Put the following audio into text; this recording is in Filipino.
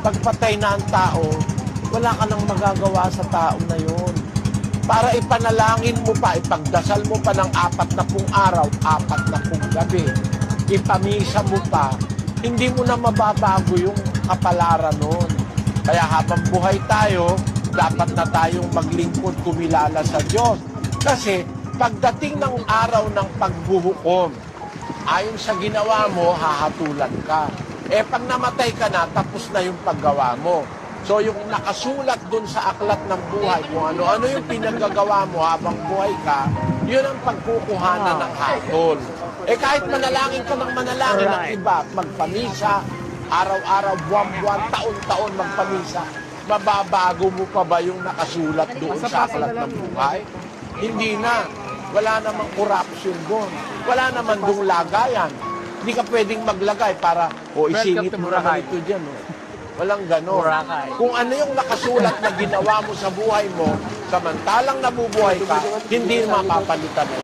pagpatay na ang tao, wala ka nang magagawa sa tao na yun. Para ipanalangin mo pa, ipagdasal mo pa ng 40 araw, 40 gabi, ipamisa mo pa, hindi mo na mababago yung kapalaran nun. Kaya habang buhay tayo, dapat na tayong maglingkod, kumilala sa Diyos. Kasi pagdating ng araw ng pagbuhukom, ayon sa ginawa mo, hahatulan ka. Pag namatay ka na, tapos na yung paggawa mo. So yung nakasulat dun sa aklat ng buhay, kung ano-ano yung pinagagawa mo habang buhay ka, yun ang pagkukuhanan ng hatol. Kahit manalangin ka ng manalangin ng iba, magpamisa, araw-araw, buwan-buwan, taon-taon magpamisa, mababago mo pa ba yung nakasulat doon sa aklat ng buhay? Hindi na. Wala namang corruption doon. Wala naman doong lagayan. Hindi ka pwedeng maglagay para, isingit mo naman ito dyan. Walang gano'n. Kung ano yung nakasulat na ginawa mo sa buhay mo, samantalang nabubuhay ka, hindi mapapalitan.